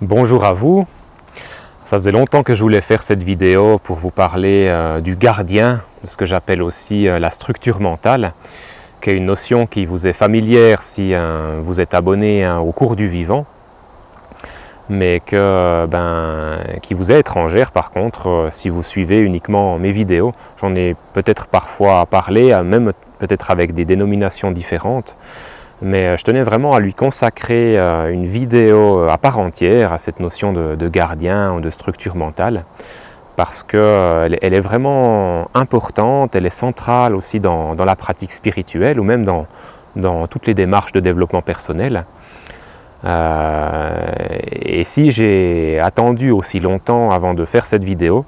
Bonjour à vous. Ça faisait longtemps que je voulais faire cette vidéo pour vous parler du gardien, de ce que j'appelle aussi la structure mentale, qui est une notion qui vous est familière si vous êtes abonné au cours du vivant, mais qui vous est étrangère par contre si vous suivez uniquement mes vidéos. J'en ai peut-être parfois parlé, même peut-être avec des dénominations différentes. Mais je tenais vraiment à lui consacrer une vidéo à part entière à cette notion de gardien ou de structure mentale, parce qu'elle est vraiment importante, elle est centrale aussi dans la pratique spirituelle ou même dans toutes les démarches de développement personnel. Et si j'ai attendu aussi longtemps avant de faire cette vidéo,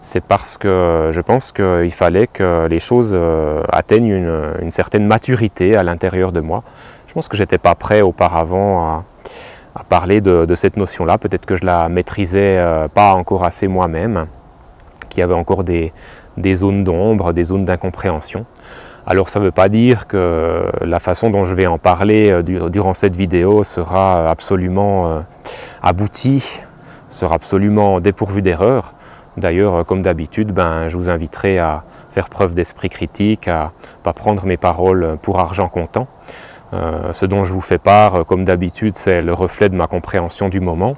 c'est parce que je pense qu'il fallait que les choses atteignent une certaine maturité à l'intérieur de moi. Je pense que je n'étais pas prêt auparavant à parler de cette notion-là. Peut-être que je la maîtrisais pas encore assez moi-même, qu'il y avait encore des zones d'ombre, des zones d'incompréhension. Alors ça ne veut pas dire que la façon dont je vais en parler durant cette vidéo sera absolument aboutie, sera absolument dépourvue d'erreurs. D'ailleurs, comme d'habitude, je vous inviterai à faire preuve d'esprit critique, à ne pas prendre mes paroles pour argent comptant. Ce dont je vous fais part, comme d'habitude, c'est le reflet de ma compréhension du moment.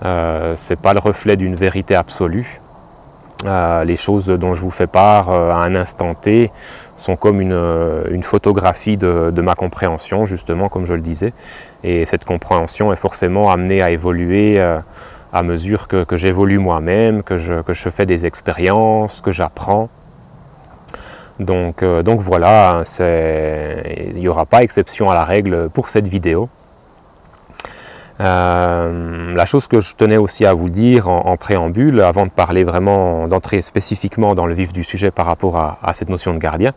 Ce n'est pas le reflet d'une vérité absolue. Les choses dont je vous fais part à un instant T sont comme une photographie de ma compréhension, justement, comme je le disais. Et cette compréhension est forcément amenée à évoluer à mesure que j'évolue moi-même, que je fais des expériences, que j'apprends. Donc voilà, il n'y aura pas exception à la règle pour cette vidéo. La chose que je tenais aussi à vous dire en préambule, avant de parler vraiment, d'entrer spécifiquement dans le vif du sujet par rapport à cette notion de gardien,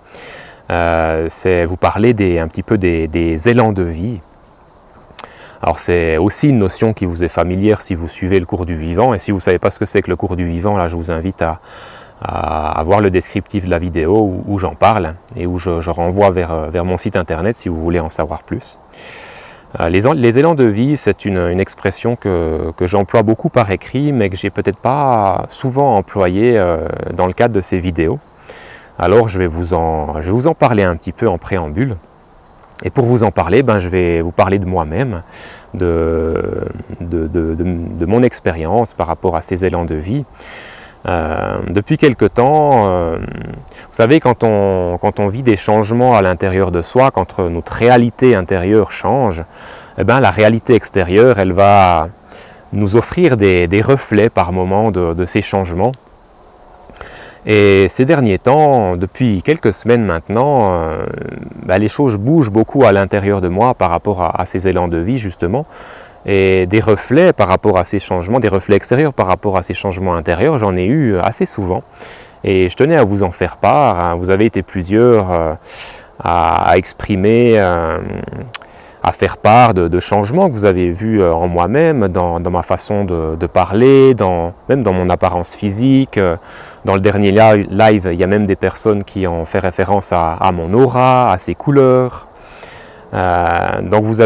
c'est vous parler un petit peu des élans de vie. Alors c'est aussi une notion qui vous est familière si vous suivez le cours du vivant, et si vous ne savez pas ce que c'est que le cours du vivant, là je vous invite à voir le descriptif de la vidéo où j'en parle et où je renvoie vers mon site internet si vous voulez en savoir plus. Les élans de vie, c'est une expression que j'emploie beaucoup par écrit, mais que j'ai peut-être pas souvent employée dans le cadre de ces vidéos. Alors je vais vous en parler un petit peu en préambule. Et pour vous en parler, je vais vous parler de moi-même, de mon expérience par rapport à ces élans de vie. Depuis quelque temps, vous savez, quand on vit des changements à l'intérieur de soi, quand notre réalité intérieure change, la réalité extérieure, elle va nous offrir des reflets par moment de ces changements. Et ces derniers temps, depuis quelques semaines maintenant, les choses bougent beaucoup à l'intérieur de moi par rapport à ces élans de vie, justement. Et des reflets par rapport à ces changements, des reflets extérieurs par rapport à ces changements intérieurs, j'en ai eu assez souvent. Et je tenais à vous en faire part. Vous avez été plusieurs à exprimer, à faire part de changements que vous avez vus en moi-même, dans ma façon de parler, même dans mon apparence physique. Dans le dernier live, il y a même des personnes qui ont fait référence à mon aura, à ses couleurs. Donc vous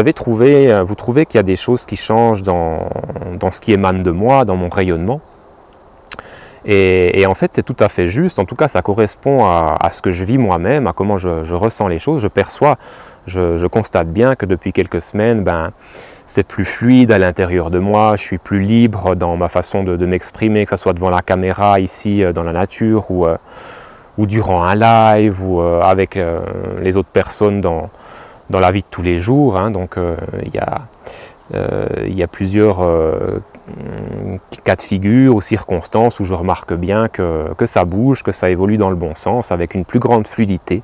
trouvez qu'il y a des choses qui changent dans ce qui émane de moi, dans mon rayonnement. Et en fait, c'est tout à fait juste. En tout cas, ça correspond à ce que je vis moi-même, à comment je ressens les choses. Je perçois, je constate bien que depuis quelques semaines, c'est plus fluide à l'intérieur de moi. Je suis plus libre dans ma façon de m'exprimer, que ce soit devant la caméra, ici, dans la nature, ou durant un live, ou avec les autres personnes dans la vie de tous les jours. Donc il y a plusieurs cas de figure ou circonstances où je remarque bien que ça bouge, que ça évolue dans le bon sens, avec une plus grande fluidité.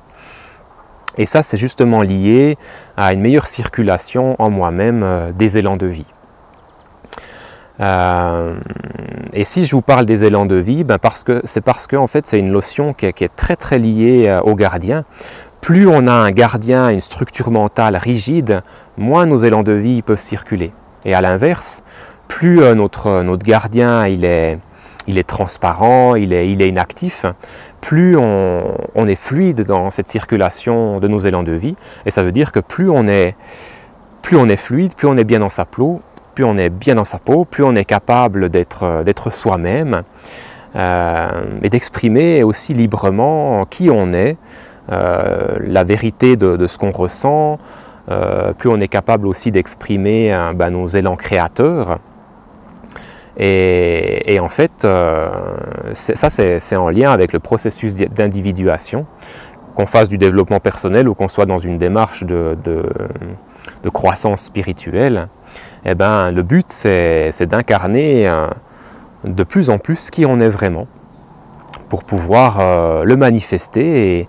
Et ça, c'est justement lié à une meilleure circulation en moi-même des élans de vie. Et si je vous parle des élans de vie, c'est parce que en fait, c'est une notion qui est très très liée au gardien. Plus on a un gardien, une structure mentale rigide, moins nos élans de vie peuvent circuler. Et à l'inverse, plus notre gardien il est transparent, il est inactif, plus on est fluide dans cette circulation de nos élans de vie. Et ça veut dire que plus on est fluide, plus on est bien dans sa peau, plus on est bien dans sa peau, plus on est capable d'être soi-même et d'exprimer aussi librement qui on est, la vérité de ce qu'on ressent, plus on est capable aussi d'exprimer nos élans créateurs. Et en fait, ça c'est en lien avec le processus d'individuation, qu'on fasse du développement personnel ou qu'on soit dans une démarche de croissance spirituelle. Eh ben, le but c'est d'incarner de plus en plus qui on est vraiment, pour pouvoir le manifester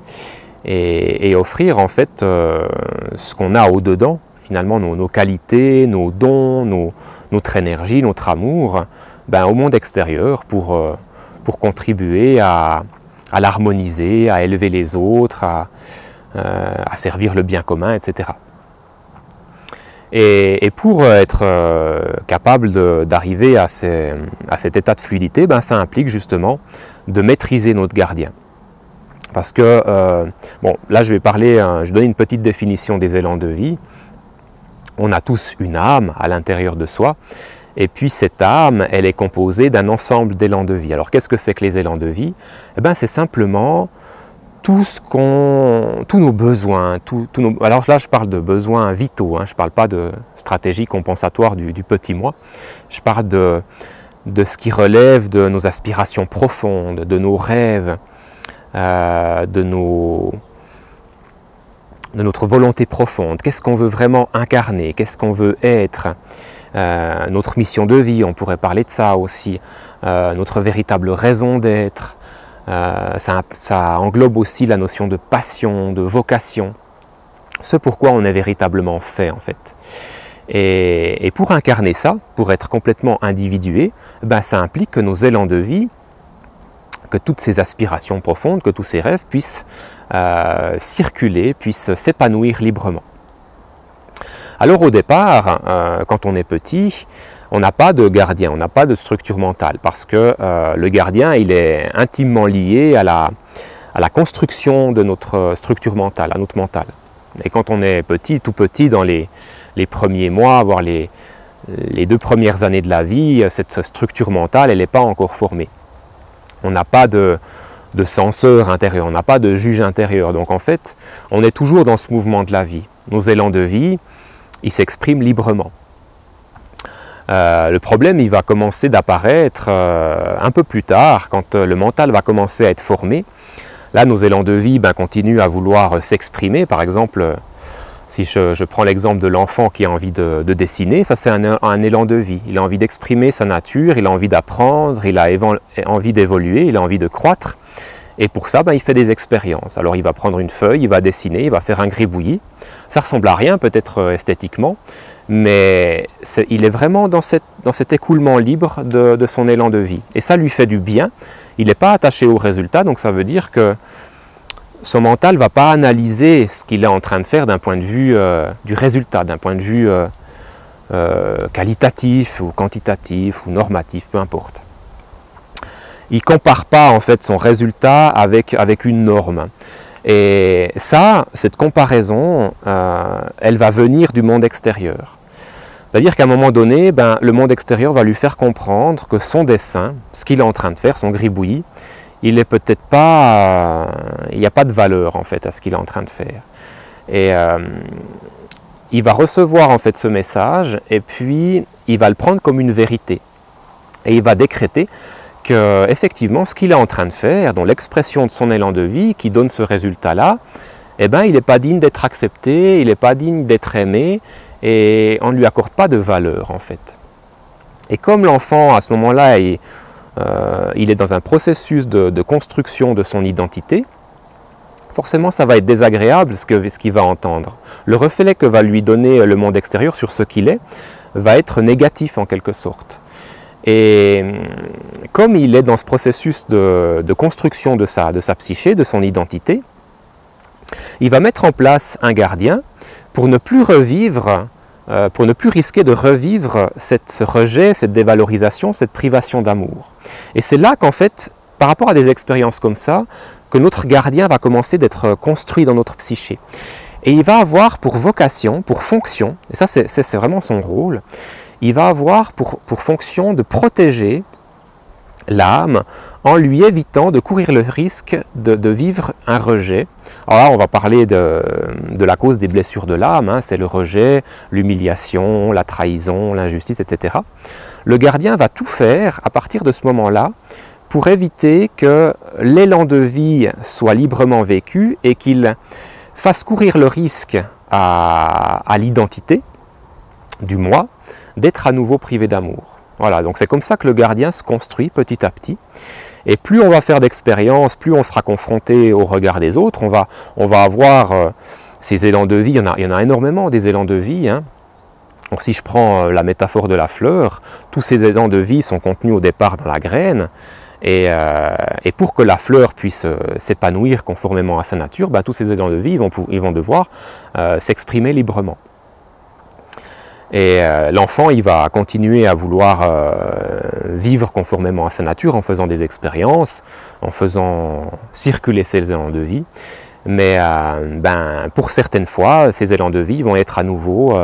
et offrir en fait ce qu'on a au-dedans, finalement nos qualités, nos dons, notre énergie, notre amour, au monde extérieur pour contribuer à l'harmoniser, à élever les autres, à servir le bien commun, etc. Et pour être capable d'arriver à cet état de fluidité, ça implique justement de maîtriser notre gardien. Parce que, là je vais donner une petite définition des élans de vie. On a tous une âme à l'intérieur de soi, et puis cette âme, elle est composée d'un ensemble d'élans de vie. Alors qu'est-ce que c'est que les élans de vie? C'est simplement tous nos besoins, alors là je parle de besoins vitaux, je ne parle pas de stratégie compensatoire du petit moi, je parle de ce qui relève de nos aspirations profondes, de nos rêves, de notre volonté profonde. Qu'est-ce qu'on veut vraiment incarner? Qu'est-ce qu'on veut être? Notre mission de vie, on pourrait parler de ça aussi. Notre véritable raison d'être. Ça englobe aussi la notion de passion, de vocation. Ce pourquoi on est véritablement fait en fait. Et pour incarner ça, pour être complètement individué, ça implique que nos élans de vie, que toutes ces aspirations profondes, que tous ces rêves puissent circuler, puissent s'épanouir librement. Alors au départ, quand on est petit, on n'a pas de gardien, on n'a pas de structure mentale, parce que le gardien, il est intimement lié à la construction de notre structure mentale, à notre mental. Et quand on est petit, tout petit, dans les premiers mois, voire les 2 premières années de la vie, cette structure mentale, elle n'est pas encore formée. On n'a pas de censeur intérieur, on n'a pas de juge intérieur. Donc en fait, on est toujours dans ce mouvement de la vie. Nos élans de vie, ils s'expriment librement. Le problème, il va commencer d'apparaître un peu plus tard, quand le mental va commencer à être formé. Là, nos élans de vie continuent à vouloir s'exprimer. Par exemple, si je prends l'exemple de l'enfant qui a envie de dessiner, ça c'est un élan de vie. Il a envie d'exprimer sa nature, il a envie d'apprendre, il a envie d'évoluer, il a envie de croître. Et pour ça, il fait des expériences. Alors il va prendre une feuille, il va dessiner, il va faire un gribouillis. Ça ressemble à rien peut-être esthétiquement, mais il est vraiment dans cet écoulement libre de son élan de vie. Et ça lui fait du bien. Il n'est pas attaché au résultat, donc ça veut dire que son mental ne va pas analyser ce qu'il est en train de faire d'un point de vue du résultat, d'un point de vue qualitatif ou quantitatif ou normatif, peu importe. Il ne compare pas en fait son résultat avec une norme. Et ça, cette comparaison, elle va venir du monde extérieur. C'est-à-dire qu'à un moment donné, le monde extérieur va lui faire comprendre que son dessin, ce qu'il est en train de faire, son gribouillis, il est peut-être pas, il n'y a pas de valeur en fait à ce qu'il est en train de faire. Et il va recevoir en fait ce message et puis il va le prendre comme une vérité. Et il va décréter que effectivement ce qu'il est en train de faire, dont l'expression de son élan de vie qui donne ce résultat-là, il n'est pas digne d'être accepté, il n'est pas digne d'être aimé et on ne lui accorde pas de valeur en fait. Et comme l'enfant à ce moment-là, il est dans un processus de construction de son identité, forcément ça va être désagréable ce qu'il va entendre. Le reflet que va lui donner le monde extérieur sur ce qu'il est va être négatif en quelque sorte. Et comme il est dans ce processus de construction de sa psyché, de son identité, il va mettre en place un gardien pour ne plus revivre, pour ne plus risquer de revivre ce rejet, cette dévalorisation, cette privation d'amour. Et c'est là qu'en fait, par rapport à des expériences comme ça, que notre gardien va commencer d'être construit dans notre psyché. Et il va avoir pour vocation, pour fonction, et ça c'est vraiment son rôle, il va avoir pour fonction de protéger l'âme en lui évitant de courir le risque de vivre un rejet. Alors là, on va parler de la cause des blessures de l'âme, hein, c'est le rejet, l'humiliation, la trahison, l'injustice, etc. Le gardien va tout faire à partir de ce moment-là pour éviter que l'élan de vie soit librement vécu et qu'il fasse courir le risque à l'identité du moi d'être à nouveau privé d'amour. Voilà, donc c'est comme ça que le gardien se construit petit à petit. Et plus on va faire d'expérience, plus on sera confronté au regard des autres, on va avoir ces élans de vie, il y en a énormément des élans de vie. Hein. Donc si je prends la métaphore de la fleur, tous ces élans de vie sont contenus au départ dans la graine, et pour que la fleur puisse s'épanouir conformément à sa nature, ben, tous ces élans de vie ils vont devoir s'exprimer librement. Et l'enfant, il va continuer à vouloir vivre conformément à sa nature en faisant des expériences, en faisant circuler ses élans de vie. Mais pour certaines fois, ces élans de vie vont être à nouveau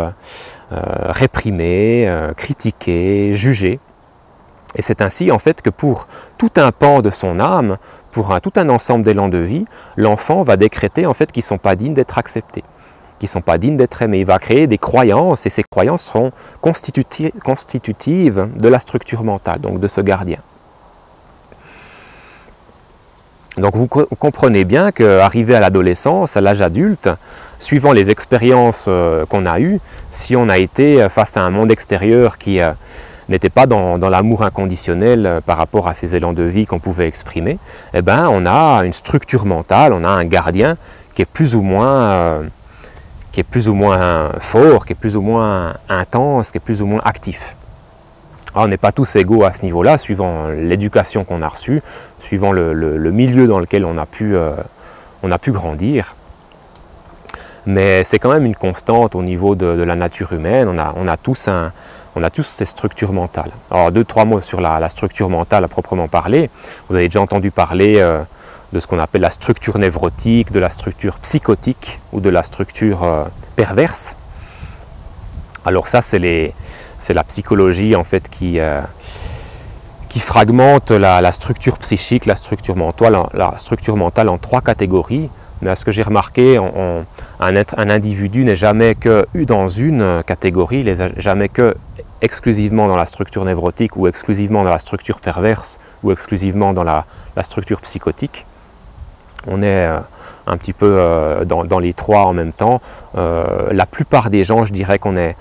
réprimés, critiqués, jugés. Et c'est ainsi en fait que pour tout un pan de son âme, pour tout un ensemble d'élans de vie, l'enfant va décréter en fait qu'ils ne sont pas dignes d'être acceptés, qui ne sont pas dignes d'être aimés. Il va créer des croyances et ces croyances seront constitutives de la structure mentale, donc de ce gardien. Donc vous comprenez bien qu'arrivé à l'adolescence, à l'âge adulte, suivant les expériences qu'on a eues, si on a été face à un monde extérieur qui n'était pas dans l'amour inconditionnel par rapport à ces élans de vie qu'on pouvait exprimer, eh ben, on a une structure mentale, on a un gardien qui est plus ou moins fort, qui est plus ou moins intense, qui est plus ou moins actif. Alors, on n'est pas tous égaux à ce niveau-là, suivant l'éducation qu'on a reçue, suivant le milieu dans lequel on a pu grandir. Mais c'est quand même une constante au niveau de la nature humaine, on a tous ces structures mentales. Alors 2-3 mots sur la structure mentale à proprement parler. Vous avez déjà entendu parler de ce qu'on appelle la structure névrotique, de la structure psychotique ou de la structure perverse. Alors ça, c'est la psychologie en fait qui fragmente la structure psychique, la structure mentale en 3 catégories. Mais à ce que j'ai remarqué, un individu n'est jamais que dans une catégorie, il n'est jamais que exclusivement dans la structure névrotique ou exclusivement dans la structure perverse ou exclusivement dans la structure psychotique. On est un petit peu dans les 3 en même temps. La plupart des gens, je dirais qu'on est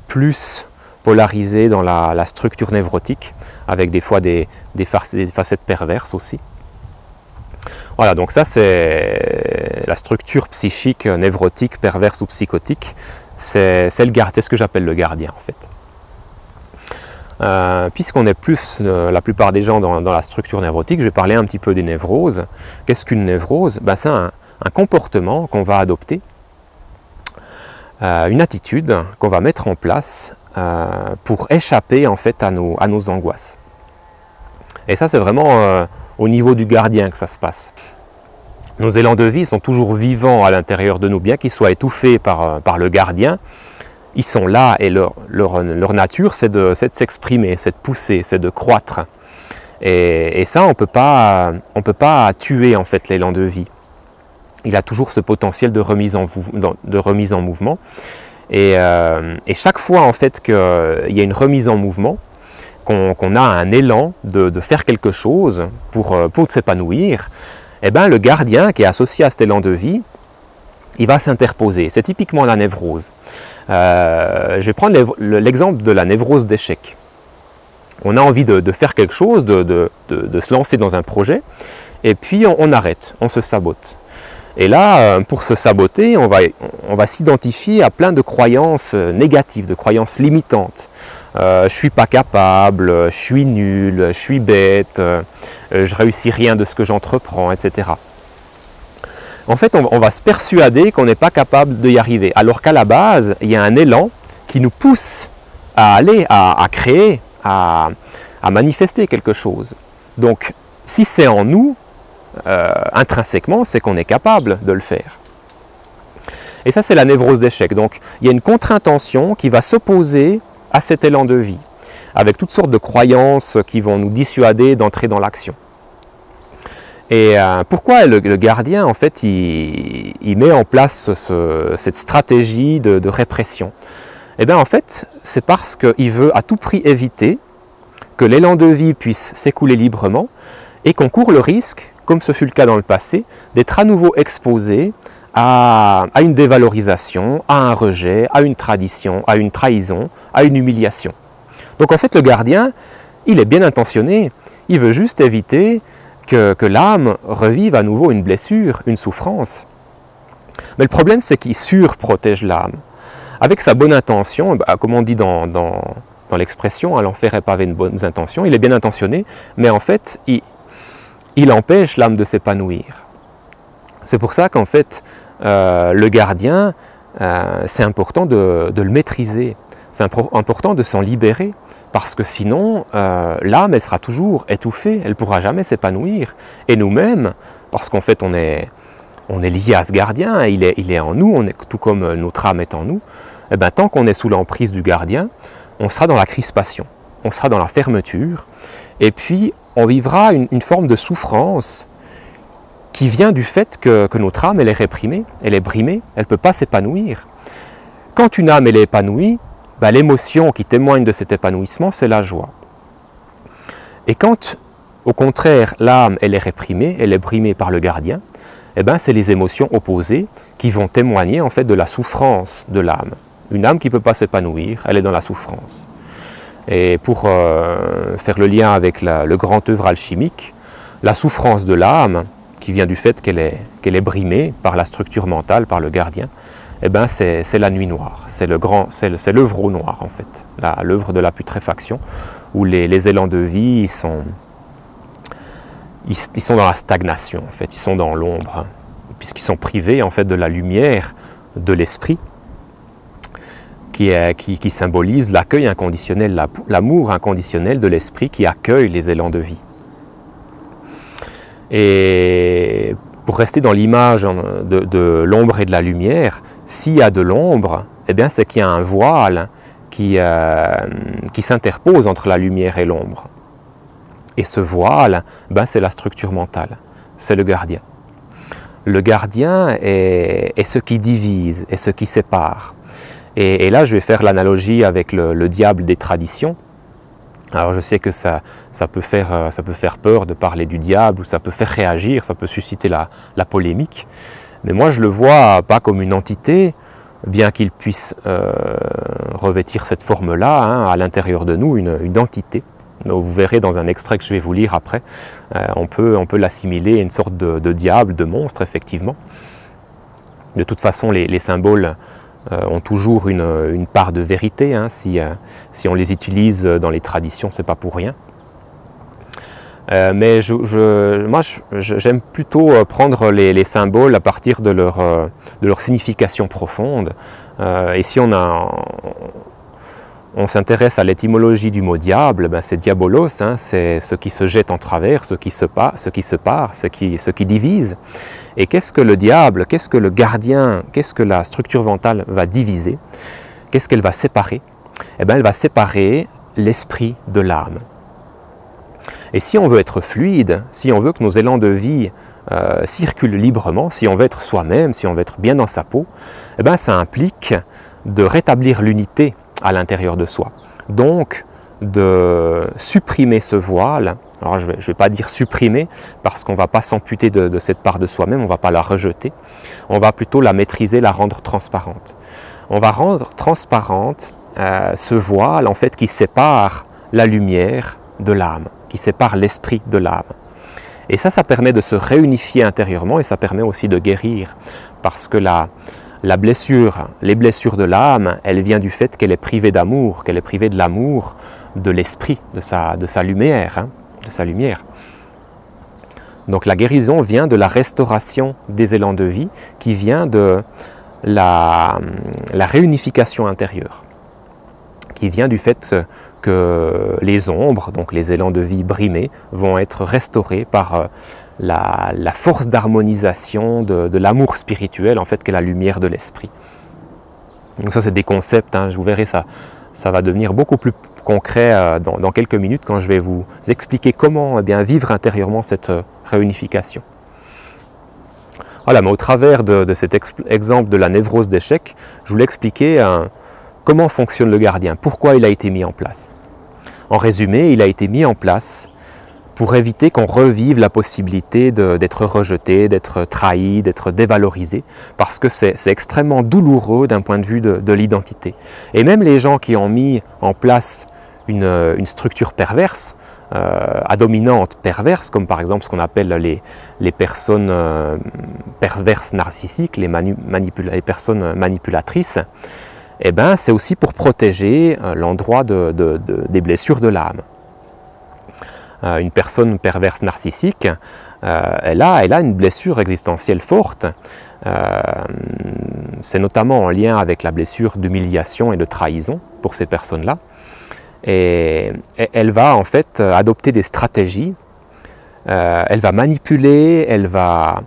plus polarisé dans la structure névrotique, avec des fois des facettes perverses aussi. Voilà, donc ça c'est la structure psychique, névrotique, perverse ou psychotique. C'est ce que j'appelle le gardien en fait. Puisqu'on est plus, la plupart des gens, dans la structure névrotique, je vais parler un petit peu des névroses. Qu'est-ce qu'une névrose? C'est un comportement qu'on va adopter, une attitude qu'on va mettre en place pour échapper en fait à nos angoisses. Et ça c'est vraiment au niveau du gardien que ça se passe. Nos élans de vie sont toujours vivants à l'intérieur de nous, bien qu'ils soient étouffés par le gardien. Ils sont là et leur nature, c'est de s'exprimer, c'est de pousser, c'est de croître. Et ça, on ne peut pas tuer en fait l'élan de vie. Il a toujours ce potentiel de remise en mouvement. Et chaque fois en fait qu'il y a une remise en mouvement, qu'on a un élan de faire quelque chose pour s'épanouir, eh ben, le gardien qui est associé à cet élan de vie, il va s'interposer. C'est typiquement la névrose. Je vais prendre l'exemple de la névrose d'échec. On a envie de faire quelque chose, de se lancer dans un projet, et puis on arrête, on se sabote. Et là, pour se saboter, on va s'identifier à plein de croyances négatives, de croyances limitantes. Je ne suis pas capable, je suis nul, je suis bête, je réussis rien de ce que j'entreprends, etc. En fait, on va se persuader qu'on n'est pas capable d'y arriver, alors qu'à la base, il y a un élan qui nous pousse à aller, à créer, à manifester quelque chose. Donc, si c'est en nous, intrinsèquement, c'est qu'on est capable de le faire. Et ça, c'est la névrose d'échec. Donc, il y a une contre-intention qui va s'opposer à cet élan de vie, avec toutes sortes de croyances qui vont nous dissuader d'entrer dans l'action. Et pourquoi le gardien, en fait, il met en place cette stratégie de répression? Eh bien, en fait, c'est parce qu'il veut à tout prix éviter que l'élan de vie puisse s'écouler librement et qu'on court le risque, comme ce fut le cas dans le passé, d'être à nouveau exposé à une dévalorisation, à un rejet, à une tradition, à une trahison, à une humiliation. Donc en fait, le gardien, il est bien intentionné, il veut juste éviter que l'âme revive à nouveau une blessure, une souffrance. Mais le problème, c'est qu'il surprotège l'âme. Avec sa bonne intention, comme on dit dans l'expression, l'enfer est pavé de bonnes intentions, il est bien intentionné, mais en fait, il empêche l'âme de s'épanouir. C'est pour ça qu'en fait, le gardien, c'est important de le maîtriser, c'est important de s'en libérer, parce que sinon, l'âme, elle sera toujours étouffée, elle ne pourra jamais s'épanouir. Et nous-mêmes, parce qu'en fait, on est lié à ce gardien, il est en nous, tout comme notre âme est en nous, et bien, tant qu'on est sous l'emprise du gardien, on sera dans la crispation, on sera dans la fermeture, et puis on vivra une forme de souffrance qui vient du fait que notre âme, elle est réprimée, elle est brimée, elle ne peut pas s'épanouir. Quand une âme, elle est épanouie, l'émotion qui témoigne de cet épanouissement, c'est la joie. Et quand, au contraire, l'âme, elle est réprimée, elle est brimée par le gardien, eh ben, c'est les émotions opposées qui vont témoigner en fait de la souffrance de l'âme. Une âme qui ne peut pas s'épanouir, elle est dans la souffrance. Et pour faire le lien avec le grand œuvre alchimique, la souffrance de l'âme, qui vient du fait qu'elle est brimée par la structure mentale, par le gardien, eh ben c'est la nuit noire, c'est l'œuvre au noir en fait, l'œuvre de la putréfaction, où les élans de vie ils sont dans la stagnation en fait, ils sont dans l'ombre, puisqu'ils sont privés en fait de la lumière de l'esprit, qui symbolise l'accueil inconditionnel, l'amour inconditionnel de l'esprit qui accueille les élans de vie. Et pour rester dans l'image de l'ombre et de la lumière, s'il y a de l'ombre, eh bien c'est qu'il y a un voile qui s'interpose entre la lumière et l'ombre. Et ce voile, c'est la structure mentale, c'est le gardien. Le gardien est ce qui divise, est ce qui sépare. Et là, je vais faire l'analogie avec le diable des traditions. Alors je sais que ça peut faire peur de parler du diable, ou ça peut faire réagir, ça peut susciter la polémique. Mais moi je le vois pas comme une entité, bien qu'il puisse revêtir cette forme-là, à l'intérieur de nous, une entité. Donc, vous verrez dans un extrait que je vais vous lire après, on peut l'assimiler à une sorte de diable, de monstre, effectivement. De toute façon, les symboles ont toujours une part de vérité, si on les utilise dans les traditions, c'est pas pour rien. Mais moi, j'aime plutôt prendre les symboles à partir de leur signification profonde. Et si on s'intéresse à l'étymologie du mot diable, c'est diabolos, c'est ce qui se jette en travers, ce qui sépare, ce qui divise. Et qu'est-ce que le diable, qu'est-ce que le gardien, qu'est-ce que la structure mentale va diviser? Qu'est-ce qu'elle va séparer? Eh bien, elle va séparer l'esprit de l'âme. Et si on veut être fluide, si on veut que nos élans de vie circulent librement, si on veut être soi-même, si on veut être bien dans sa peau, eh bien, ça implique de rétablir l'unité à l'intérieur de soi. Donc, de supprimer ce voile. Alors je vais pas dire supprimer, parce qu'on ne va pas s'amputer de cette part de soi-même, on ne va pas la rejeter, on va plutôt la maîtriser, la rendre transparente. On va rendre transparente ce voile en fait, qui sépare la lumière de l'âme, qui sépare l'esprit de l'âme. Et ça permet de se réunifier intérieurement, et ça permet aussi de guérir, parce que les blessures de l'âme, elle vient du fait qu'elle est privée d'amour, qu'elle est privée de l'amour de l'esprit, de sa lumière, de sa lumière. Donc la guérison vient de la restauration des élans de vie, qui vient de la réunification intérieure, qui vient du fait que les ombres, donc les élans de vie brimés, vont être restaurés par la force d'harmonisation de l'amour spirituel, en fait, qu'est la lumière de l'esprit. Donc ça, c'est des concepts, je vous verrai ça. Ça va devenir beaucoup plus concret dans quelques minutes quand je vais vous expliquer comment vivre intérieurement cette réunification. Voilà, mais au travers de cet exemple de la névrose d'échec, je voulais expliquer comment fonctionne le gardien, pourquoi il a été mis en place. En résumé, il a été mis en place pour éviter qu'on revive la possibilité d'être rejeté, d'être trahi, d'être dévalorisé, parce que c'est extrêmement douloureux d'un point de vue de l'identité. Et même les gens qui ont mis en place une structure perverse, à dominante perverse, comme par exemple ce qu'on appelle les personnes perverses narcissiques, les personnes manipulatrices, eh ben, c'est aussi pour protéger l'endroit des blessures de l'âme. Une personne perverse narcissique, elle a une blessure existentielle forte. C'est notamment en lien avec la blessure d'humiliation et de trahison pour ces personnes-là. Et elle va en fait adopter des stratégies, elle va manipuler, elle va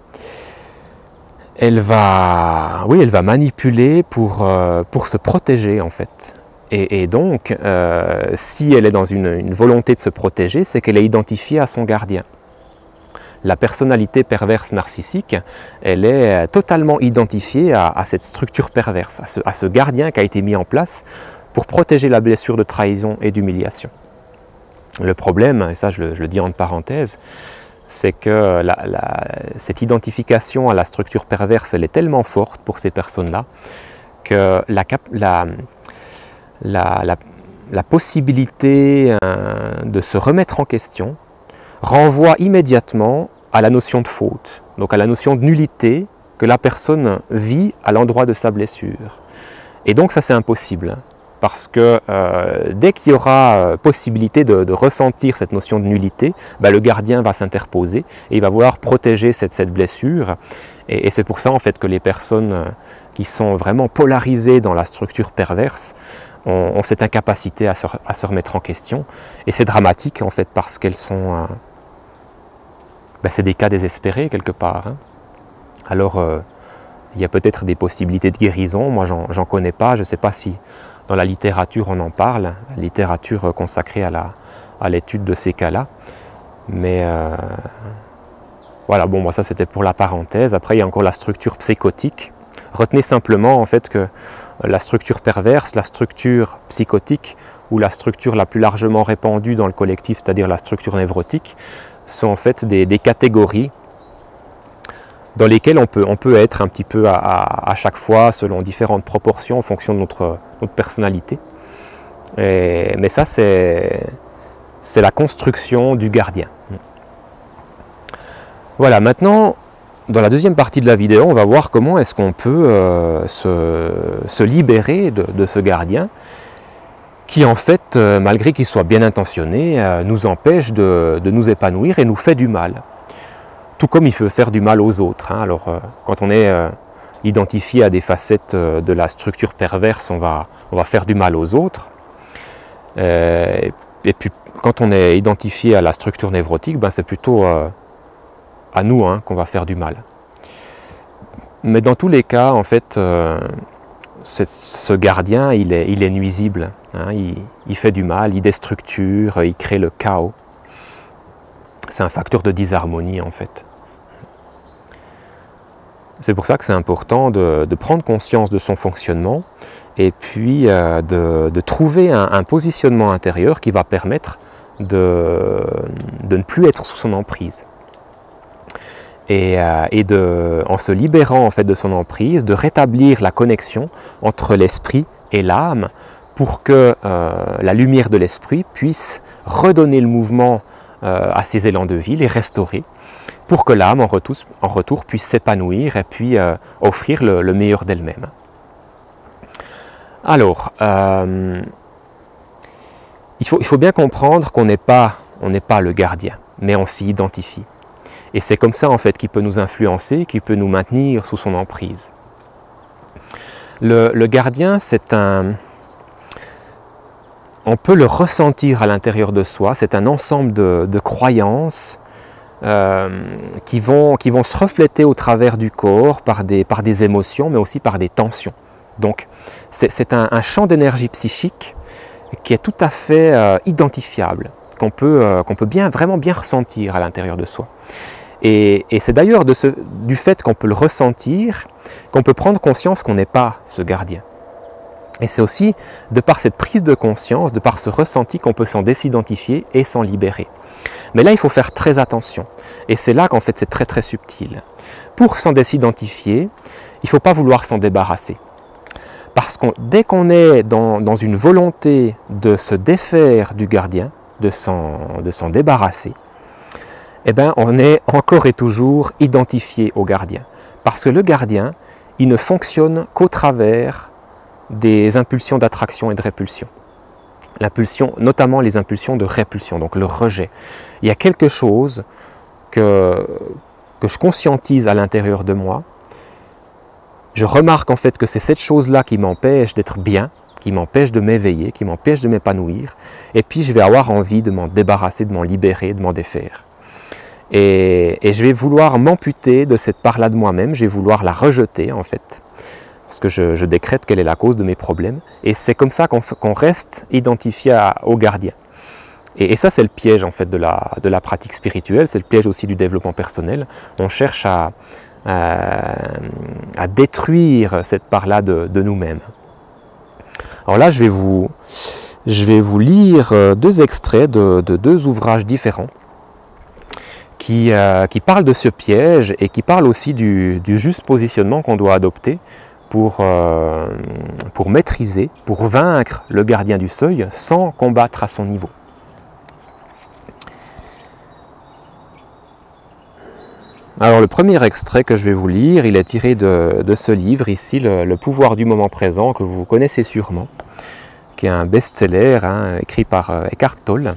manipuler pour se protéger en fait. Et donc, si elle est dans une volonté de se protéger, c'est qu'elle est identifiée à son gardien. La personnalité perverse narcissique, elle est totalement identifiée à cette structure perverse, à ce gardien qui a été mis en place pour protéger la blessure de trahison et d'humiliation. Le problème, et ça je le dis entre parenthèses, c'est que cette identification à la structure perverse, elle est tellement forte pour ces personnes-là que la possibilité de se remettre en question renvoie immédiatement à la notion de faute, donc à la notion de nullité que la personne vit à l'endroit de sa blessure. Et donc ça c'est impossible, parce que dès qu'il y aura possibilité de ressentir cette notion de nullité, le gardien va s'interposer et il va vouloir protéger cette blessure. Et c'est pour ça en fait que les personnes qui sont vraiment polarisées dans la structure perverse ont cette incapacité à se remettre en question. Et c'est dramatique en fait parce qu'elles sont... c'est des cas désespérés quelque part. Hein. Alors il y a peut-être des possibilités de guérison, moi j'en connais pas, je ne sais pas si dans la littérature on en parle, la littérature consacrée à l'étude de ces cas-là. Mais voilà, bon, moi ça c'était pour la parenthèse. Après il y a encore la structure psychotique. Retenez simplement en fait que la structure perverse, la structure psychotique ou la structure la plus largement répandue dans le collectif, c'est-à-dire la structure névrotique, sont en fait des catégories dans lesquelles on peut être un petit peu à chaque fois selon différentes proportions en fonction de notre personnalité. Mais ça c'est la construction du gardien. Voilà, maintenant dans la deuxième partie de la vidéo, on va voir comment est-ce qu'on peut se libérer de ce gardien qui en fait, malgré qu'il soit bien intentionné, nous empêche de nous épanouir et nous fait du mal. Tout comme il peut faire du mal aux autres. Hein. Alors, quand on est identifié à des facettes de la structure perverse, on va faire du mal aux autres. Et puis, quand on est identifié à la structure névrotique, c'est plutôt à nous qu'on va faire du mal. Mais dans tous les cas, en fait, ce gardien, il est nuisible. Hein. Il fait du mal, il déstructure, il crée le chaos. C'est un facteur de disharmonie en fait. C'est pour ça que c'est important de prendre conscience de son fonctionnement et puis de trouver un positionnement intérieur qui va permettre de ne plus être sous son emprise. Et en se libérant en fait de son emprise, de rétablir la connexion entre l'esprit et l'âme pour que la lumière de l'esprit puisse redonner le mouvement à ses élans de vie, les restaurer, pour que l'âme en retour puisse s'épanouir et puis offrir le meilleur d'elle-même. Alors, il faut bien comprendre qu'on n'est pas le gardien, mais on s'y identifie. Et c'est comme ça en fait qu'il peut nous influencer, qu'il peut nous maintenir sous son emprise. Le gardien, on peut le ressentir à l'intérieur de soi, c'est un ensemble de croyances qui vont se refléter au travers du corps par des émotions, mais aussi par des tensions. Donc c'est un champ d'énergie psychique qui est tout à fait identifiable, qu'on peut vraiment bien ressentir à l'intérieur de soi. Et c'est d'ailleurs du fait qu'on peut le ressentir qu'on peut prendre conscience qu'on n'est pas ce gardien. Et c'est aussi de par cette prise de conscience, de par ce ressenti qu'on peut s'en désidentifier et s'en libérer. Mais là, il faut faire très attention. Et c'est là qu'en fait c'est très très subtil. Pour s'en désidentifier, il ne faut pas vouloir s'en débarrasser. Parce que dès qu'on est dans une volonté de se défaire du gardien, de s'en débarrasser, eh bien, on est encore et toujours identifié au gardien. Parce que le gardien, il ne fonctionne qu'au travers des impulsions d'attraction et de répulsion. L'impulsion, notamment les impulsions de répulsion, donc le rejet. Il y a quelque chose que je conscientise à l'intérieur de moi. Je remarque en fait que c'est cette chose-là qui m'empêche d'être bien, qui m'empêche de m'éveiller, qui m'empêche de m'épanouir. Et puis je vais avoir envie de m'en débarrasser, de m'en libérer, de m'en défaire. Et je vais vouloir m'amputer de cette part-là de moi-même, je vais vouloir la rejeter en fait. Parce que je décrète quelle est la cause de mes problèmes. Et c'est comme ça qu'on reste identifié au gardien. Et ça, c'est le piège en fait de la pratique spirituelle, c'est le piège aussi du développement personnel. On cherche à détruire cette part-là de nous-mêmes. Alors là, je vais vous lire deux extraits de deux ouvrages différents qui parlent de ce piège et qui parlent aussi du juste positionnement qu'on doit adopter pour maîtriser, pour vaincre le gardien du seuil sans combattre à son niveau. Alors le premier extrait que je vais vous lire, il est tiré de ce livre ici, Le pouvoir du moment présent, que vous connaissez sûrement, qui est un best-seller écrit par Eckhart Tolle.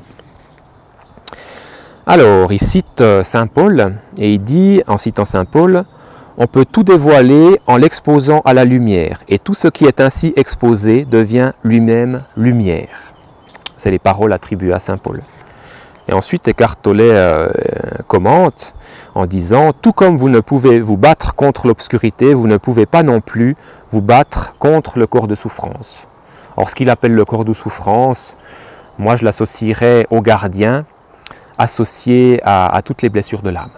Alors, il cite Saint Paul, et il dit, en citant Saint Paul, « On peut tout dévoiler en l'exposant à la lumière, et tout ce qui est ainsi exposé devient lui-même lumière. » C'est les paroles attribuées à Saint Paul. Et ensuite, Eckhart Tolle commente en disant « Tout comme vous ne pouvez vous battre contre l'obscurité, vous ne pouvez pas non plus vous battre contre le corps de souffrance. » Or, ce qu'il appelle le corps de souffrance, moi je l'associerais au gardien, associé à toutes les blessures de l'âme.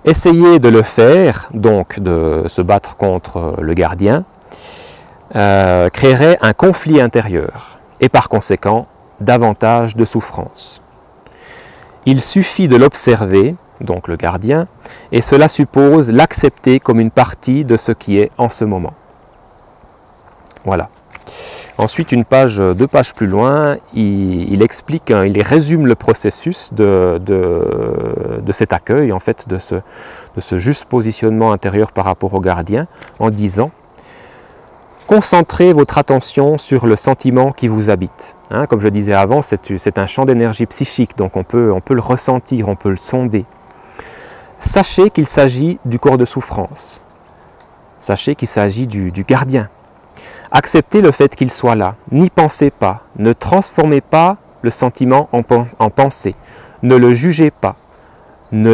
Essayer de le faire, donc de se battre contre le gardien, créerait un conflit intérieur et par conséquent davantage de souffrance. Il suffit de l'observer, donc le gardien, et cela suppose l'accepter comme une partie de ce qui est en ce moment. Voilà. Ensuite, deux pages plus loin, il explique, il résume le processus de cet accueil, en fait, de ce juste positionnement intérieur par rapport au gardien, en disant « Concentrez votre attention sur le sentiment qui vous habite. » Comme je disais avant, c'est un champ d'énergie psychique, donc on peut le ressentir, on peut le sonder. Sachez qu'il s'agit du corps de souffrance. Sachez qu'il s'agit du gardien. Acceptez le fait qu'il soit là, n'y pensez pas, ne transformez pas le sentiment en pensée, ne le jugez pas, ne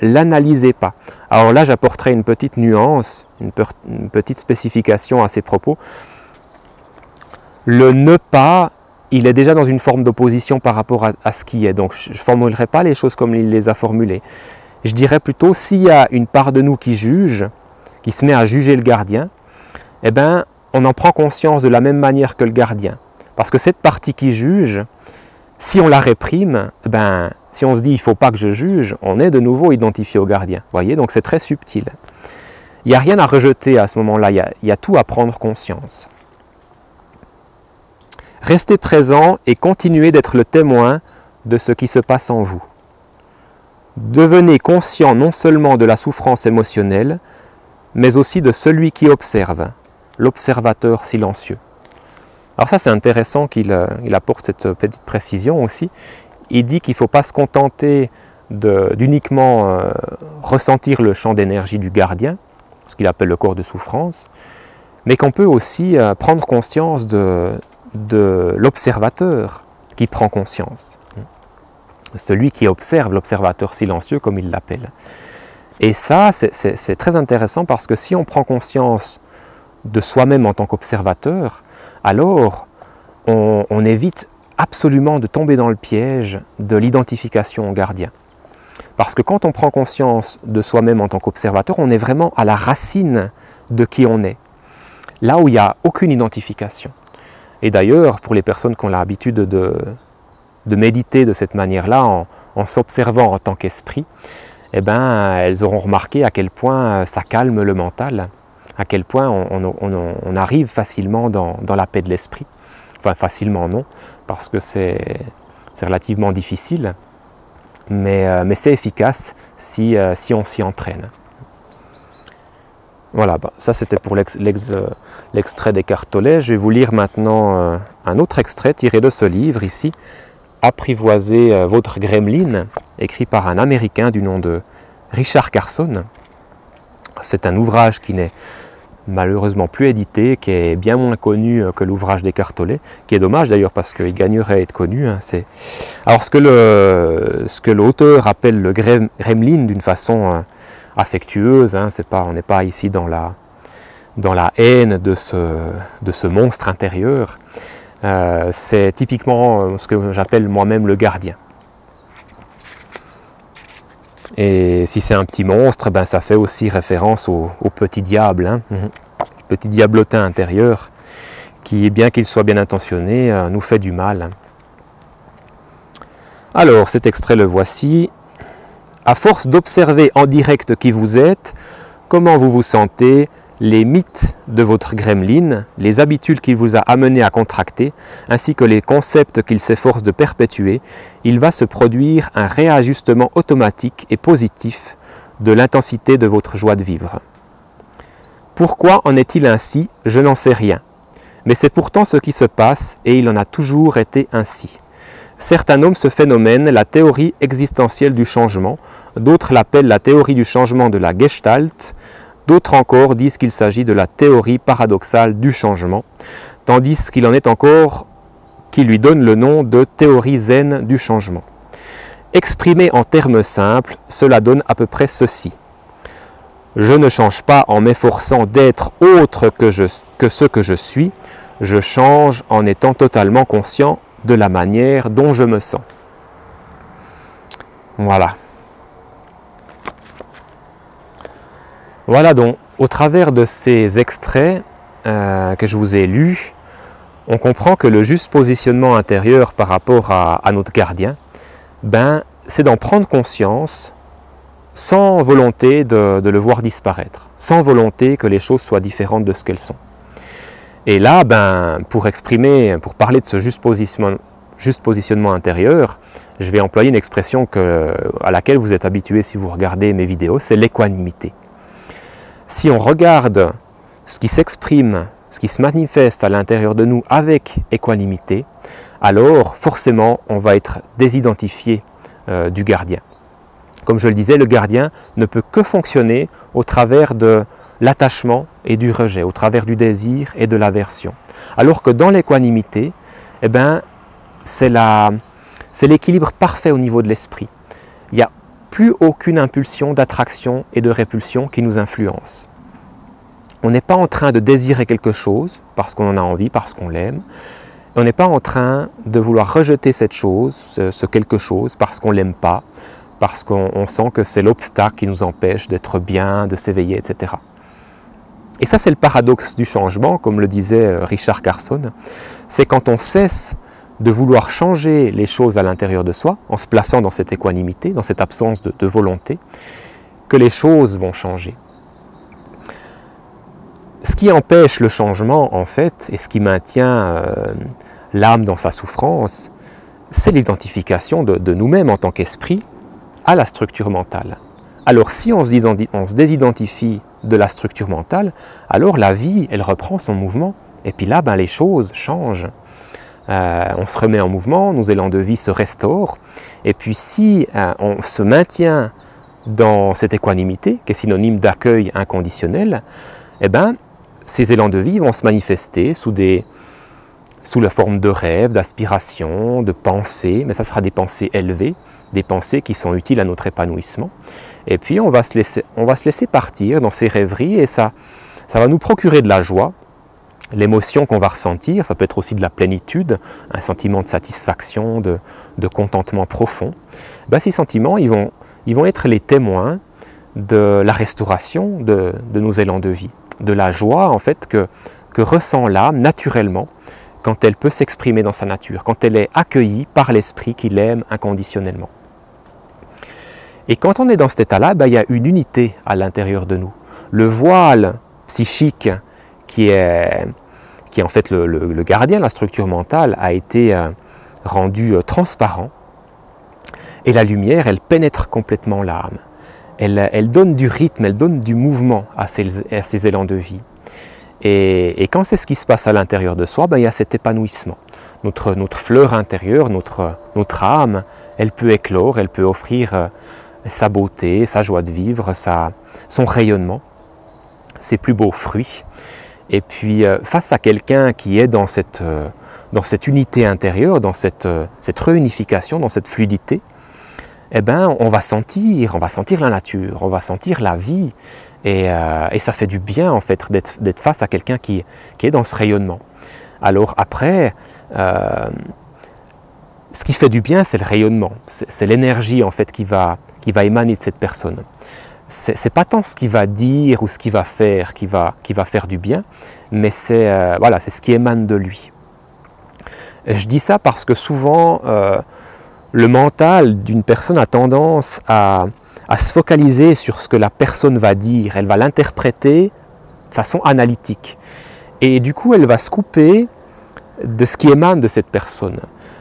l'analysez pas. Alors là, j'apporterai une petite nuance, une petite spécification à ces propos. Le ne pas, il est déjà dans une forme d'opposition par rapport à ce qui est, donc je ne formulerai pas les choses comme il les a formulées. Je dirais plutôt, s'il y a une part de nous qui juge, qui se met à juger le gardien, eh bien, on en prend conscience de la même manière que le gardien. Parce que cette partie qui juge, si on la réprime, eh bien, si on se dit « il ne faut pas que je juge », on est de nouveau identifié au gardien. Vous voyez, donc c'est très subtil. Il n'y a rien à rejeter à ce moment-là, il y a tout à prendre conscience. Restez présent et continuez d'être le témoin de ce qui se passe en vous. Devenez conscient non seulement de la souffrance émotionnelle, mais aussi de celui qui observe, l'observateur silencieux. Alors ça, c'est intéressant qu'il apporte cette petite précision aussi. Il dit qu'il ne faut pas se contenter d'uniquement ressentir le champ d'énergie du gardien, ce qu'il appelle le corps de souffrance, mais qu'on peut aussi prendre conscience de l'observateur qui prend conscience. Celui qui observe, l'observateur silencieux, comme il l'appelle. Et ça, c'est très intéressant parce que si on prend conscience de soi-même en tant qu'observateur, alors on évite absolument de tomber dans le piège de l'identification au gardien. Parce que quand on prend conscience de soi-même en tant qu'observateur, on est vraiment à la racine de qui on est, là où il n'y a aucune identification. Et d'ailleurs, pour les personnes qui ont l'habitude de méditer de cette manière-là, en s'observant en tant qu'esprit, eh ben, elles auront remarqué à quel point ça calme le mental, à quel point on arrive facilement dans la paix de l'esprit. Enfin, facilement non, parce que c'est relativement difficile, mais c'est efficace si on s'y entraîne. Voilà, ça c'était pour l'extrait d'Eckhart Tolle. Je vais vous lire maintenant un autre extrait tiré de ce livre ici, Apprivoiser votre gremlin, écrit par un Américain du nom de Richard Carson. C'est un ouvrage qui n'est malheureusement plus édité, qui est bien moins connu que l'ouvrage d'Eckhart Tolle, qui est dommage d'ailleurs parce qu'il gagnerait à être connu. Alors ce que l'auteur appelle le gremlin d'une façon affectueuse, on n'est pas ici dans la haine de ce monstre intérieur, c'est typiquement ce que j'appelle moi-même le gardien. Et si c'est un petit monstre, ben ça fait aussi référence au petit diable, petit diablotin intérieur, qui, bien qu'il soit bien intentionné, nous fait du mal. Alors, cet extrait le voici. À force d'observer en direct qui vous êtes, comment vous vous sentez, les mythes de votre gremlin, les habitudes qu'il vous a amené à contracter, ainsi que les concepts qu'il s'efforce de perpétuer, il va se produire un réajustement automatique et positif de l'intensité de votre joie de vivre. Pourquoi en est-il ainsi? Je n'en sais rien. Mais c'est pourtant ce qui se passe et il en a toujours été ainsi. Certains nomment ce phénomène la théorie existentielle du changement, d'autres l'appellent la théorie du changement de la Gestalt, d'autres encore disent qu'il s'agit de la théorie paradoxale du changement, tandis qu'il en est encore qui lui donne le nom de théorie zen du changement. Exprimé en termes simples, cela donne à peu près ceci. Je ne change pas en m'efforçant d'être autre que ce que je suis, je change en étant totalement conscient de la manière dont je me sens. Voilà. Voilà donc, au travers de ces extraits que je vous ai lus, on comprend que le juste positionnement intérieur par rapport à notre gardien, c'est d'en prendre conscience sans volonté de le voir disparaître, sans volonté que les choses soient différentes de ce qu'elles sont. Et là, pour parler de ce juste positionnement intérieur, je vais employer une expression à laquelle vous êtes habitué si vous regardez mes vidéos, c'est l'équanimité. Si on regarde ce qui s'exprime, ce qui se manifeste à l'intérieur de nous avec équanimité, alors forcément on va être désidentifié du gardien. Comme je le disais, le gardien ne peut que fonctionner au travers de l'attachement et du rejet, au travers du désir et de l'aversion. Alors que dans l'équanimité, c'est l'équilibre parfait au niveau de l'esprit. Il n'y a plus aucune impulsion d'attraction et de répulsion qui nous influence. On n'est pas en train de désirer quelque chose parce qu'on en a envie, parce qu'on l'aime. On n'est pas en train de vouloir rejeter cette chose, ce quelque chose, parce qu'on ne l'aime pas, parce qu'on sent que c'est l'obstacle qui nous empêche d'être bien, de s'éveiller, etc. Et ça, c'est le paradoxe du changement, comme le disait Richard Carson. C'est quand on cesse de vouloir changer les choses à l'intérieur de soi, en se plaçant dans cette équanimité, dans cette absence de volonté, que les choses vont changer. Ce qui empêche le changement, en fait, et ce qui maintient l'âme dans sa souffrance, c'est l'identification de nous-mêmes en tant qu'esprit à la structure mentale. Alors si on se désidentifie de la structure mentale, alors la vie, elle reprend son mouvement, et puis là, les choses changent. On se remet en mouvement, nos élans de vie se restaurent, et puis si on se maintient dans cette équanimité, qui est synonyme d'accueil inconditionnel, ces élans de vie vont se manifester sous la forme de rêves, d'aspirations, de pensées, mais ça sera des pensées élevées, des pensées qui sont utiles à notre épanouissement. Et puis on va se laisser partir dans ces rêveries et ça Ça va nous procurer de la joie, l'émotion qu'on va ressentir, ça peut être aussi de la plénitude, un sentiment de satisfaction, de contentement profond. Ben, ces sentiments, ils vont être les témoins de la restauration de nos élans de vie, de la joie en fait que ressent l'âme naturellement quand elle peut s'exprimer dans sa nature, quand elle est accueillie par l'esprit qui l'aime inconditionnellement. Et quand on est dans cet état-là, ben, il y a une unité à l'intérieur de nous. Le voile psychique qui est en fait le gardien, la structure mentale, a été rendu transparent. Et la lumière, elle pénètre complètement l'âme. Elle donne du rythme, elle donne du mouvement à ces élans de vie. Et quand c'est ce qui se passe à l'intérieur de soi, ben, il y a cet épanouissement. Notre fleur intérieure, notre âme, elle peut éclore, elle peut offrir sa beauté, sa joie de vivre, son rayonnement, ses plus beaux fruits. Et puis face à quelqu'un qui est dans cette unité intérieure, dans cette réunification, dans cette fluidité, eh ben, on va sentir la nature, on va sentir la vie. Et ça fait du bien en fait d'être face à quelqu'un qui est dans ce rayonnement. Alors après, ce qui fait du bien, c'est le rayonnement, c'est l'énergie en fait qui va émaner de cette personne. C'est pas tant ce qu'il va dire ou ce qu'il va faire qui va faire du bien, mais c'est voilà, c'est ce qui émane de lui. Et je dis ça parce que souvent, le mental d'une personne a tendance à se focaliser sur ce que la personne va dire, elle va l'interpréter de façon analytique. Et du coup, elle va se couper de ce qui émane de cette personne.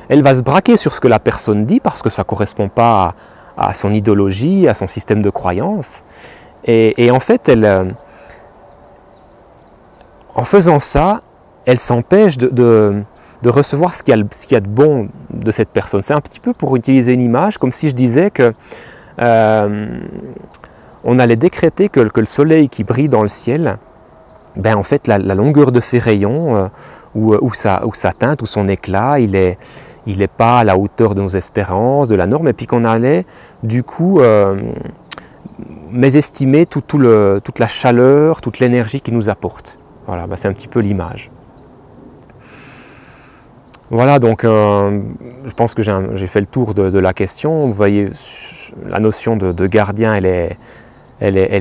Elle va se braquer sur ce que la personne dit parce que ça ne correspond pas à son idéologie, à son système de croyance. Et en fait, en faisant ça, elle s'empêche de recevoir ce qu'il y a de bon de cette personne. C'est un petit peu, pour utiliser une image, comme si je disais que on allait décréter que le soleil qui brille dans le ciel, ben en fait la longueur de ses rayons ou sa teinte ou son éclat, il est pas à la hauteur de nos espérances, de la norme, et puis qu'on allait du coup mésestimer toute la chaleur, toute l'énergie qu'il nous apporte. Voilà, ben c'est un petit peu l'image. Voilà, donc je pense que j'ai fait le tour de la question. Vous voyez, la notion de gardien, elle est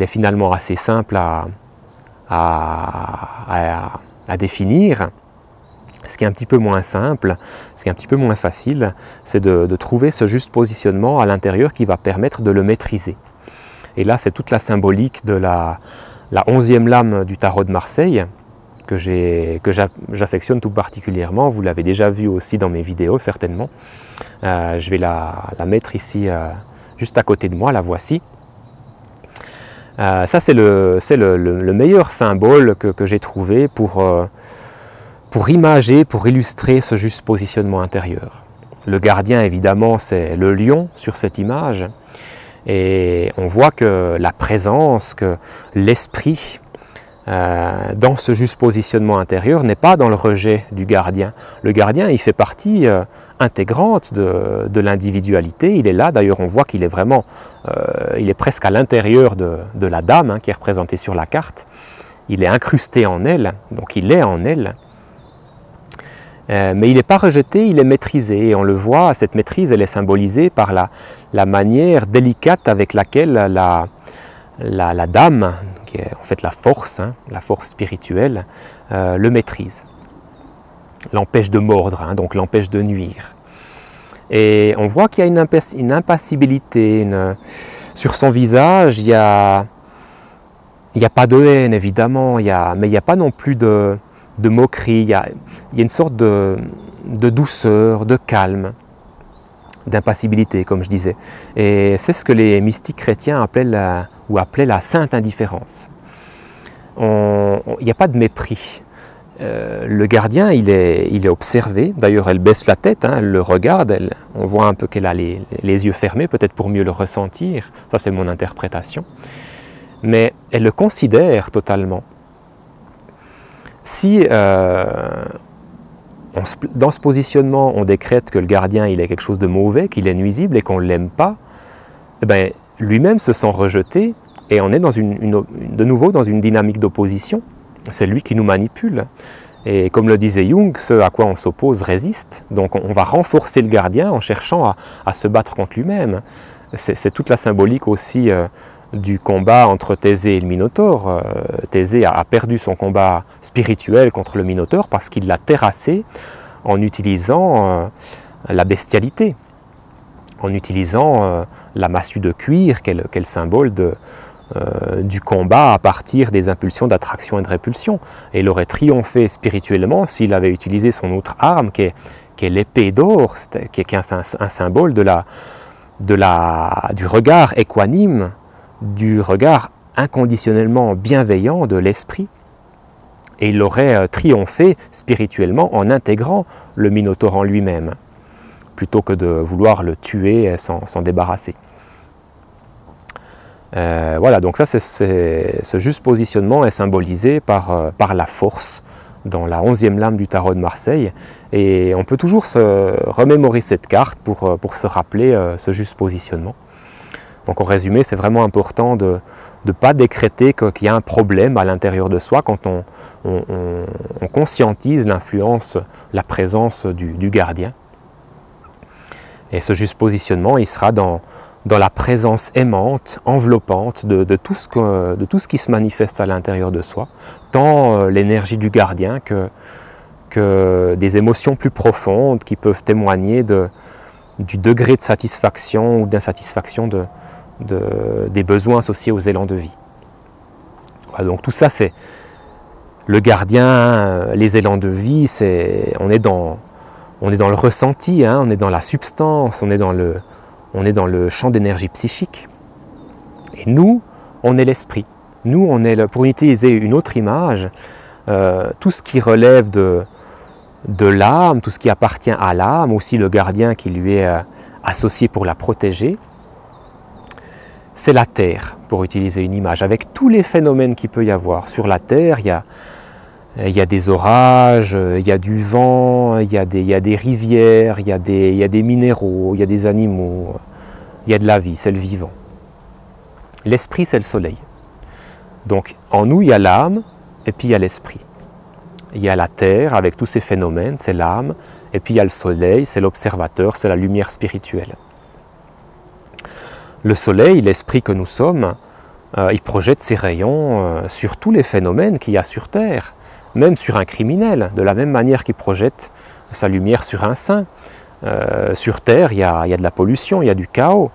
finalement assez simple à définir. Ce qui est un petit peu moins simple, ce qui est un petit peu moins facile, c'est de trouver ce juste positionnement à l'intérieur qui va permettre de le maîtriser. Et là, c'est toute la symbolique de la 11e lame du tarot de Marseille, que j'affectionne tout particulièrement. Vous l'avez déjà vu aussi dans mes vidéos, certainement. Je vais la mettre ici, juste à côté de moi, la voici. Ça, c'est le meilleur symbole que j'ai trouvé pour imager, pour illustrer ce juste positionnement intérieur. Le gardien, évidemment, c'est le lion sur cette image. Et on voit que la présence, que l'esprit dans ce juste positionnement intérieur n'est pas dans le rejet du gardien. Le gardien, il fait partie intégrante de l'individualité. Il est là, d'ailleurs on voit qu'il est vraiment, il est presque à l'intérieur de la dame hein, qui est représentée sur la carte. Il est incrusté en elle, donc il est en elle. Mais il n'est pas rejeté, il est maîtrisé. Et on le voit, cette maîtrise, elle est symbolisée par la manière délicate avec laquelle la dame, qui est en fait la force spirituelle, le maîtrise. L'empêche de mordre, hein, donc l'empêche de nuire. Et on voit qu'il y a une impassibilité. Sur son visage, il n'y a pas de haine, évidemment, mais il n'y a pas non plus de moquerie. Il y a une sorte de douceur, de calme, d'impassibilité, comme je disais. Et c'est ce que les mystiques chrétiens appelaient la sainte indifférence. Il n'y a pas de mépris. Le gardien, il est observé. D'ailleurs, elle baisse la tête, hein, elle le regarde. On voit un peu qu'elle a les yeux fermés, peut-être pour mieux le ressentir. Ça, c'est mon interprétation. Mais elle le considère totalement. Si dans ce positionnement, on décrète que le gardien il est quelque chose de mauvais, qu'il est nuisible et qu'on ne l'aime pas, eh ben, lui-même se sent rejeté et on est de nouveau dans une dynamique d'opposition. c'est lui qui nous manipule. Et comme le disait Jung, ce à quoi on s'oppose résiste. Donc on va renforcer le gardien en cherchant à se battre contre lui-même. C'est toute la symbolique aussi du combat entre Thésée et le Minotaure. Thésée a perdu son combat spirituel contre le Minotaure parce qu'il l'a terrassé en utilisant la bestialité, en utilisant la massue de cuir, qui est le symbole du combat à partir des impulsions d'attraction et de répulsion. Et il aurait triomphé spirituellement s'il avait utilisé son autre arme, qui est l'épée d'or, qui est un symbole du regard équanime, du regard inconditionnellement bienveillant de l'esprit. Et il aurait triomphé spirituellement en intégrant le Minotaure en lui-même, plutôt que de vouloir le tuer et s'en débarrasser. Voilà, donc ça, ce juste positionnement est symbolisé par la force dans la 11e lame du tarot de Marseille. Et on peut toujours se remémorer cette carte pour se rappeler ce juste positionnement. Donc en résumé, c'est vraiment important de ne pas décréter qu'il y a un problème à l'intérieur de soi quand on conscientise l'influence, la présence du gardien. Et ce juste positionnement, il sera dans la présence aimante, enveloppante de tout ce qui se manifeste à l'intérieur de soi, tant l'énergie du gardien que des émotions plus profondes qui peuvent témoigner du degré de satisfaction ou d'insatisfaction des besoins associés aux élans de vie. Voilà, donc tout ça, c'est le gardien, les élans de vie, on est dans le ressenti, hein, on est dans la substance, on est dans le champ d'énergie psychique. Et nous, on est l'esprit. Nous, on est, pour utiliser une autre image, tout ce qui relève de l'âme, tout ce qui appartient à l'âme, aussi le gardien qui lui est associé pour la protéger, c'est la terre, pour utiliser une image, avec tous les phénomènes qu'il peut y avoir. Sur la terre, il y a des orages, il y a du vent, il y a des rivières, il y a des minéraux, il y a des animaux, il y a de la vie, c'est le vivant. L'esprit, c'est le soleil. Donc en nous, il y a l'âme et puis il y a l'esprit. Il y a la terre avec tous ces phénomènes, c'est l'âme, et puis il y a le soleil, c'est l'observateur, c'est la lumière spirituelle. Le soleil, l'esprit que nous sommes, il projette ses rayons sur tous les phénomènes qu'il y a sur terre, même sur un criminel, de la même manière qu'il projette sa lumière sur un saint. Sur terre, il y a de la pollution, il y a du chaos.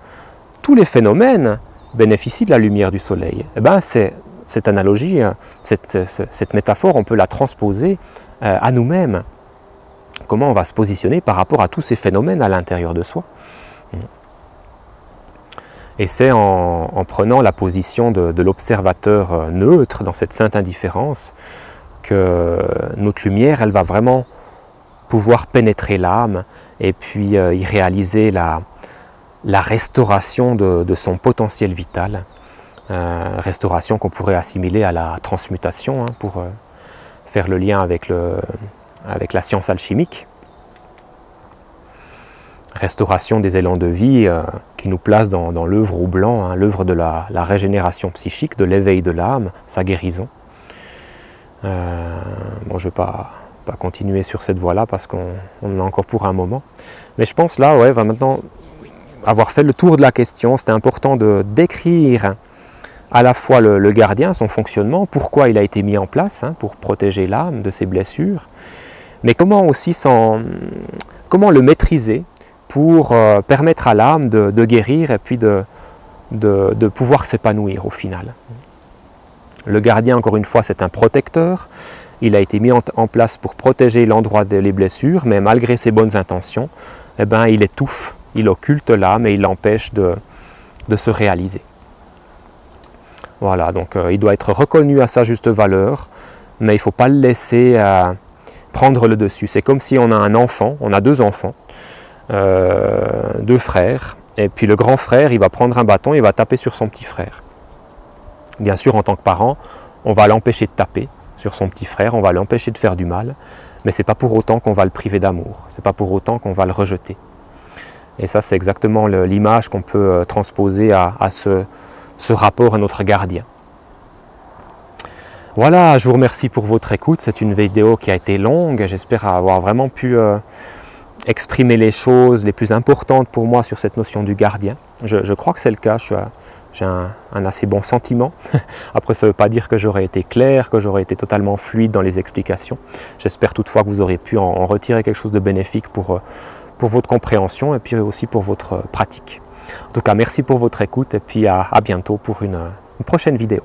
Tous les phénomènes bénéficient de la lumière du soleil. Eh bien, cette analogie, cette métaphore, on peut la transposer à nous-mêmes. Comment on va se positionner par rapport à tous ces phénomènes à l'intérieur de soi. Et c'est en prenant la position de l'observateur neutre dans cette sainte indifférence que notre lumière, elle va vraiment pouvoir pénétrer l'âme et puis y réaliser la restauration de son potentiel vital. Restauration qu'on pourrait assimiler à la transmutation, hein, pour faire le lien avec la science alchimique. Restauration des élans de vie qui nous place dans l'œuvre au blanc, hein, l'œuvre de la régénération psychique, de l'éveil de l'âme, sa guérison. Bon, je ne vais pas continuer sur cette voie-là parce qu'on en a encore pour un moment. Mais je pense là, ouais, maintenant avoir fait le tour de la question, c'était important de décrire à la fois le gardien, son fonctionnement, pourquoi il a été mis en place, hein, pour protéger l'âme de ses blessures, mais comment aussi comment le maîtriser pour permettre à l'âme de guérir et puis de pouvoir s'épanouir au final. Le gardien, encore une fois, c'est un protecteur. Il a été mis en place pour protéger l'endroit des blessures, mais malgré ses bonnes intentions, eh ben, il étouffe, il occulte l'âme et il l'empêche de se réaliser. Voilà, donc il doit être reconnu à sa juste valeur, mais il ne faut pas le laisser prendre le dessus. C'est comme si on a un enfant, on a deux enfants, deux frères, et puis le grand frère, il va prendre un bâton, il va taper sur son petit frère. Bien sûr, en tant que parent, on va l'empêcher de taper sur son petit frère, on va l'empêcher de faire du mal, mais ce n'est pas pour autant qu'on va le priver d'amour, ce n'est pas pour autant qu'on va le rejeter. Et ça, c'est exactement l'image qu'on peut transposer à ce rapport à notre gardien. Voilà, je vous remercie pour votre écoute. C'est une vidéo qui a été longue. J'espère avoir vraiment pu exprimer les choses les plus importantes pour moi sur cette notion du gardien. Je crois que c'est le cas. J'ai un assez bon sentiment. Après, ça ne veut pas dire que j'aurais été clair, que j'aurais été totalement fluide dans les explications. J'espère toutefois que vous aurez pu en retirer quelque chose de bénéfique pour votre compréhension et puis aussi pour votre pratique. En tout cas, merci pour votre écoute et puis à bientôt pour une prochaine vidéo.